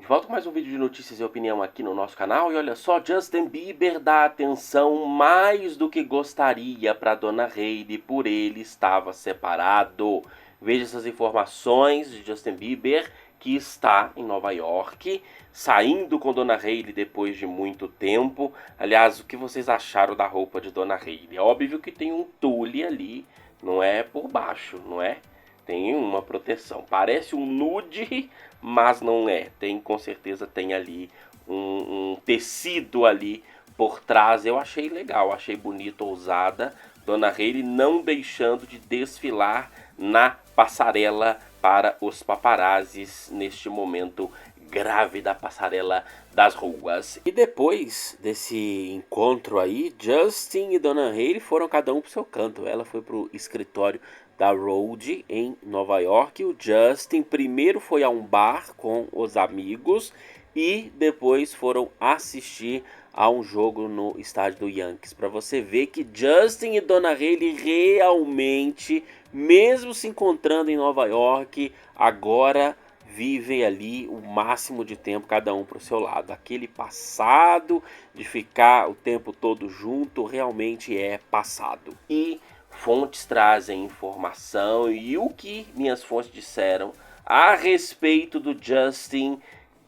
De volta com mais um vídeo de notícias e opinião aqui no nosso canal. E olha só, Justin Bieber dá atenção mais do que gostaria para Dona Hailey, por ele estava separado. Veja essas informações de Justin Bieber, que está em Nova York, saindo com Dona Hailey depois de muito tempo. Aliás, o que vocês acharam da roupa de Dona Hailey? É óbvio que tem um tule ali, não é por baixo, não é? Tem uma proteção. Parece um nude, mas não é. Tem, com certeza tem ali um tecido ali por trás. Eu achei legal, achei bonito, ousada. Dona Hailey não deixando de desfilar na passarela para os paparazzis neste momento grave da passarela das ruas. E depois desse encontro aí, Justin e Dona Hailey foram cada um pro seu canto. Ela foi pro escritório da Rhode em Nova York. O Justin primeiro foi a um bar com os amigos e depois foram assistir a um jogo no estádio do Yankees, para você ver que Justin e Dona Hailey realmente, mesmo se encontrando em Nova York, agora vivem ali o máximo de tempo cada um para o seu lado. Aquele passado de ficar o tempo todo junto realmente é passado. E fontes trazem informação e o que minhas fontes disseram a respeito do Justin,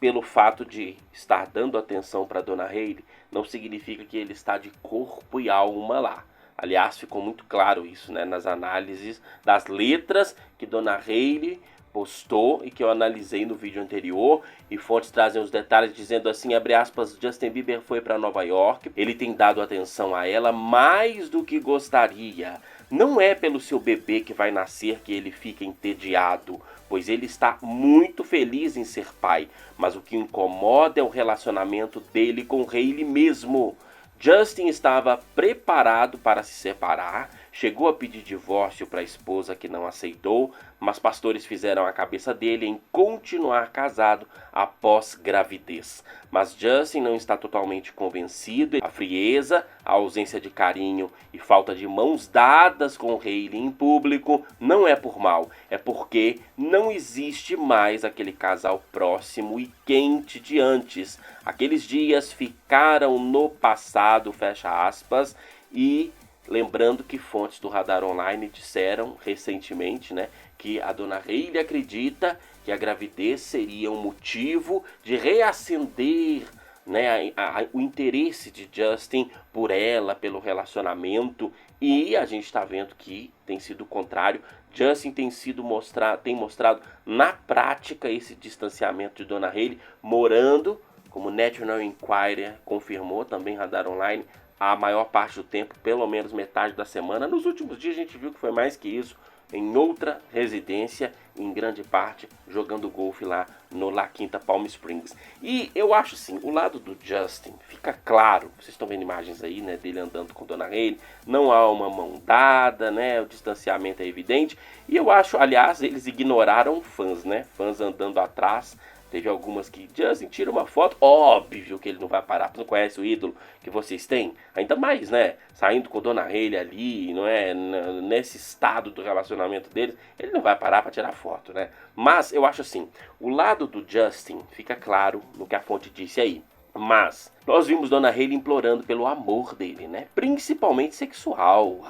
pelo fato de estar dando atenção para Dona Hailey, não significa que ele está de corpo e alma lá. Aliás, ficou muito claro isso, né, nas análises das letras que Dona Hailey postou e que eu analisei no vídeo anterior, e fontes trazem os detalhes dizendo assim, abre aspas, Justin Bieber foi para Nova York, ele tem dado atenção a ela mais do que gostaria. Não é pelo seu bebê que vai nascer que ele fica entediado, pois ele está muito feliz em ser pai, mas o que incomoda é o relacionamento dele com Hailey mesmo. Justin estava preparado para se separar, chegou a pedir divórcio para a esposa que não aceitou, mas pastores fizeram a cabeça dele em continuar casado após gravidez. Mas Justin não está totalmente convencido. A frieza, a ausência de carinho e falta de mãos dadas com Hailey em público não é por mal, é porque não existe mais aquele casal próximo e quente de antes. Aqueles dias ficaram no passado, fecha aspas, e lembrando que fontes do Radar Online disseram recentemente, né, que a Dona Hailey acredita que a gravidez seria um motivo de reacender, né, o interesse de Justin por ela, pelo relacionamento, e a gente está vendo que tem sido o contrário. Justin tem mostrado na prática esse distanciamento de Dona Hailey, morando, como National Enquirer confirmou, também Radar Online, a maior parte do tempo, pelo menos metade da semana. Nos últimos dias a gente viu que foi mais que isso, em outra residência, em grande parte jogando golfe lá no La Quinta Palm Springs. E eu acho assim, o lado do Justin fica claro, vocês estão vendo imagens aí, né, dele andando com Dona Hailey, não há uma mão dada, né, o distanciamento é evidente, e eu acho, aliás, eles ignoraram fãs, né, fãs andando atrás. Teve algumas que, Justin, tira uma foto. Óbvio que ele não vai parar, porque não conhece o ídolo que vocês têm. Ainda mais, né? Saindo com Dona Hailey ali, não é? Nesse estado do relacionamento deles, ele não vai parar para tirar foto, né? Mas eu acho assim, o lado do Justin fica claro no que a fonte disse aí. Mas nós vimos Dona Hailey implorando pelo amor dele, né? Principalmente sexual.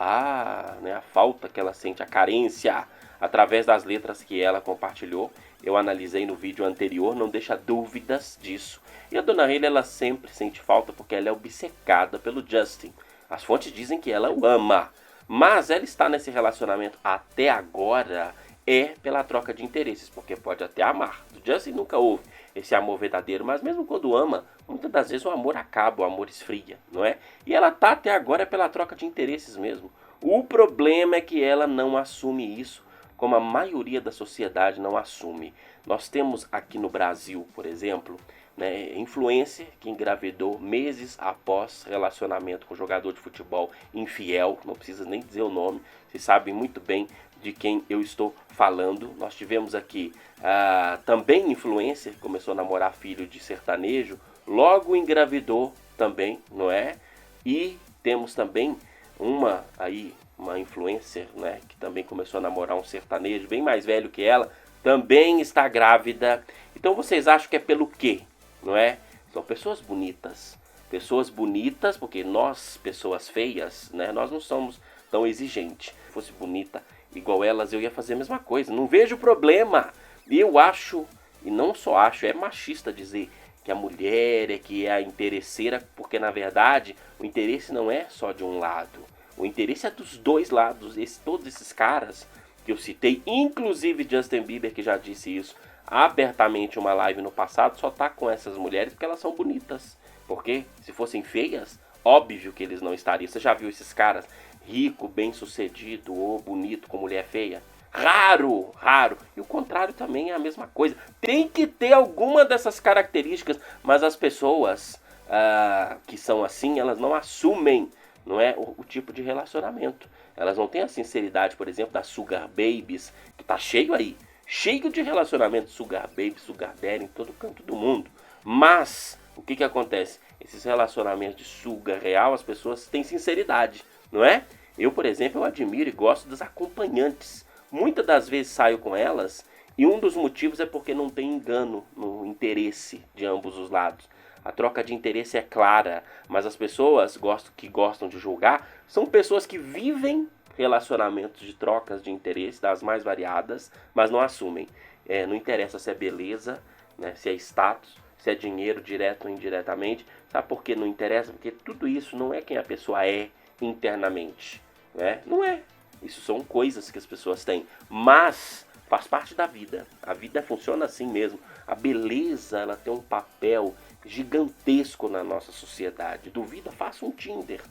Né? A falta que ela sente, a carência, através das letras que ela compartilhou. Eu analisei no vídeo anterior, não deixa dúvidas disso. E a Dona Hailey, ela sempre sente falta porque ela é obcecada pelo Justin. As fontes dizem que ela o ama, mas ela está nesse relacionamento até agora pela troca de interesses, porque pode até amar. Do Justin nunca houve esse amor verdadeiro, mas mesmo quando ama, muitas das vezes o amor acaba, o amor esfria, não é? E ela tá até agora pela troca de interesses mesmo. O problema é que ela não assume isso, como a maioria da sociedade não assume. Nós temos aqui no Brasil, por exemplo, né, influencer que engravidou meses após relacionamento com jogador de futebol infiel, não precisa nem dizer o nome, vocês sabem muito bem de quem eu estou falando. Nós tivemos aqui também influencer que começou a namorar filho de sertanejo, logo engravidou também, não é? E temos também uma influencer, né, que também começou a namorar um sertanejo bem mais velho que ela, também está grávida. E Então vocês acham que é pelo quê? Não é? São pessoas bonitas. Pessoas bonitas, porque nós, pessoas feias, né? Nós não somos tão exigentes. Se fosse bonita igual elas, eu ia fazer a mesma coisa. Não vejo problema. Eu acho, e não só acho, é machista dizer que a mulher é que é a interesseira, porque na verdade o interesse não é só de um lado. O interesse é dos dois lados. Todos esses caras que eu citei, inclusive Justin Bieber, que já disse isso abertamente em uma live no passado, só tá com essas mulheres porque elas são bonitas. Porque se fossem feias, óbvio que eles não estariam. Você já viu esses caras rico, bem sucedido ou bonito com mulher feia? Raro, raro. E o contrário também é a mesma coisa. Tem que ter alguma dessas características, mas as pessoas que são assim, elas não assumem, não é, o tipo de relacionamento. Elas não têm a sinceridade, por exemplo, das sugar babies, que tá cheio aí. Cheio de relacionamento sugar baby, sugar daddy em todo canto do mundo. Mas o que acontece? Esses relacionamentos de sugar real, as pessoas têm sinceridade, não é? Eu, por exemplo, eu admiro e gosto das acompanhantes. Muitas das vezes saio com elas e um dos motivos é porque não tem engano no interesse de ambos os lados. A troca de interesse é clara, mas as pessoas que gostam de julgar são pessoas que vivem relacionamentos de trocas de interesse das mais variadas, mas não assumem. Não interessa se é beleza, né, se é status, se é dinheiro direto ou indiretamente. Sabe por que não interessa? Porque tudo isso não é quem a pessoa é internamente. Né? Não é. Isso são coisas que as pessoas têm. Mas faz parte da vida. A vida funciona assim mesmo. A beleza, ela tem um papel gigantesco na nossa sociedade. Duvida? Faça um Tinder.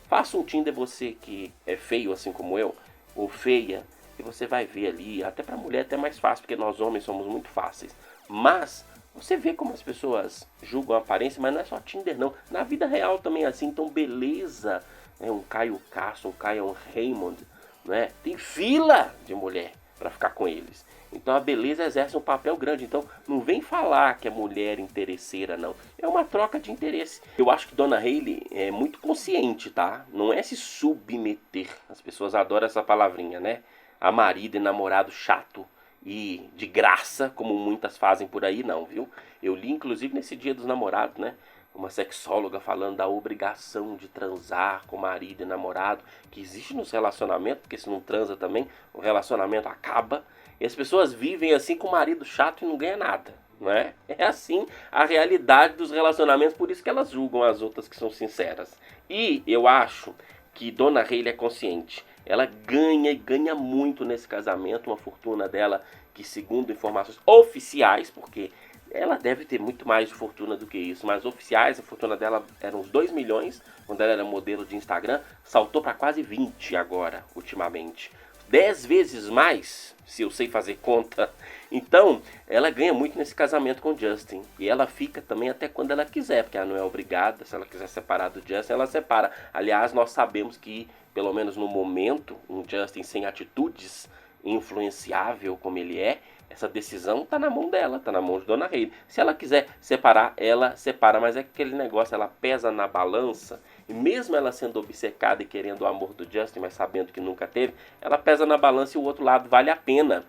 Faça um Tinder você que é feio assim como eu, ou feia, e você vai ver ali, até pra mulher é até mais fácil, porque nós homens somos muito fáceis. Mas você vê como as pessoas julgam a aparência, mas não é só Tinder não. Na vida real também é assim. Então beleza, um Caio Castro, um Caio Raymond, né? Tem fila de mulher para ficar com eles. Então a beleza exerce um papel grande. Então não vem falar que é mulher interesseira, não. É uma troca de interesse. Eu acho que Donna Hailey é muito consciente, tá? Não é se submeter. As pessoas adoram essa palavrinha, né? A marido e namorado chato e de graça, como muitas fazem por aí, não, viu? Eu li inclusive nesse Dia dos Namorados, né? Uma sexóloga falando da obrigação de transar com marido e namorado, que existe nos relacionamentos, porque se não transa também, o relacionamento acaba. E as pessoas vivem assim com o marido chato e não ganha nada, não é? É assim a realidade dos relacionamentos, por isso que elas julgam as outras que são sinceras. E eu acho que Donna Hailey é consciente. Ela ganha e ganha muito nesse casamento, uma fortuna dela que, segundo informações oficiais, porque ela deve ter muito mais de fortuna do que isso, mas oficiais, a fortuna dela era uns 2 milhões, quando ela era modelo de Instagram, saltou para quase 20 agora, ultimamente. 10 vezes mais, se eu sei fazer conta. Então, ela ganha muito nesse casamento com o Justin. E ela fica também até quando ela quiser, porque ela não é obrigada. Se ela quiser separar do Justin, ela separa. Aliás, nós sabemos que, pelo menos no momento, um Justin sem atitudes, influenciável como ele é, essa decisão tá na mão dela, tá na mão de Donna Hailey. Se ela quiser separar, ela separa, mas é aquele negócio, ela pesa na balança, e mesmo ela sendo obcecada e querendo o amor do Justin, mas sabendo que nunca teve, ela pesa na balança e o outro lado vale a pena.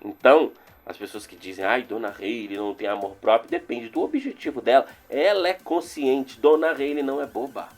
Então, as pessoas que dizem, ai, Donna Hailey não tem amor próprio, depende do objetivo dela. Ela é consciente, Donna Hailey não é boba.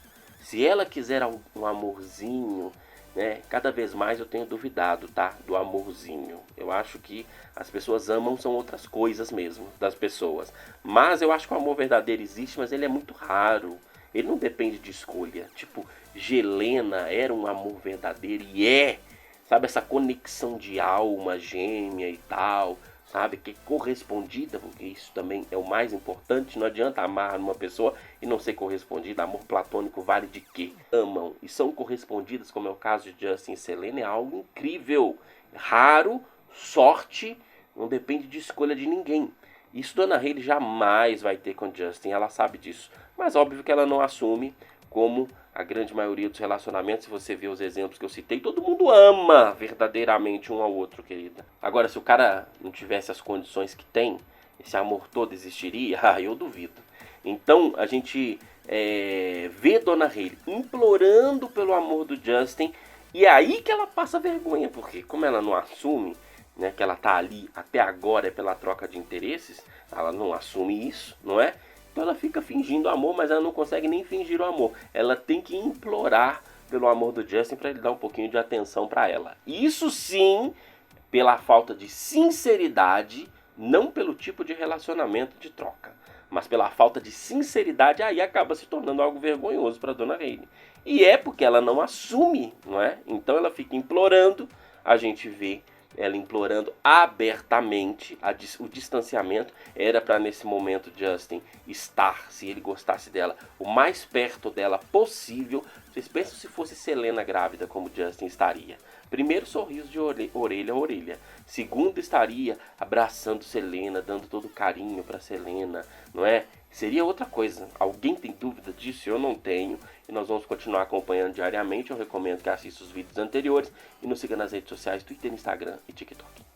Se ela quiser um amorzinho, né, cada vez mais eu tenho duvidado, tá, do amorzinho. Eu acho que as pessoas amam são outras coisas mesmo, das pessoas. Mas eu acho que o amor verdadeiro existe, mas ele é muito raro. Ele não depende de escolha. Tipo, Gelena era um amor verdadeiro e é, sabe, essa conexão de alma gêmea e tal, sabe, que é correspondida, porque isso também é o mais importante. Não adianta amar uma pessoa e não ser correspondida. Amor platônico vale de quê? Amam e são correspondidas, como é o caso de Justin e Selena, é algo incrível, raro, sorte, não depende de escolha de ninguém. Isso Donna Hailey jamais vai ter com Justin, ela sabe disso. Mas óbvio que ela não assume, como a grande maioria dos relacionamentos. Se você vê os exemplos que eu citei, todo mundo ama verdadeiramente um ao outro, querida. Agora, se o cara não tivesse as condições que tem, esse amor todo existiria? Ah, eu duvido. Então, a gente vê Donna Hailey implorando pelo amor do Justin, e é aí que ela passa vergonha, porque como ela não assume, né, que ela tá ali até agora é pela troca de interesses, ela não assume isso, não é? Então ela fica fingindo amor, mas ela não consegue nem fingir o amor. Ela tem que implorar pelo amor do Justin para ele dar um pouquinho de atenção para ela. Isso sim, pela falta de sinceridade, não pelo tipo de relacionamento de troca, mas pela falta de sinceridade, aí acaba se tornando algo vergonhoso para Dona Hayley. E é porque ela não assume, não é? Então ela fica implorando, a gente vê ela implorando abertamente o distanciamento. Era para nesse momento Justin estar, se ele gostasse dela, o mais perto dela possível. Vocês pensam se fosse Selena grávida, como Justin estaria? Primeiro, sorriso de orelha a orelha. Segundo, estaria abraçando Selena, dando todo carinho para Selena, não é? Seria outra coisa. Alguém tem dúvida disso? Eu não tenho. E nós vamos continuar acompanhando diariamente. Eu recomendo que assista os vídeos anteriores e nos siga nas redes sociais, Twitter, Instagram e TikTok.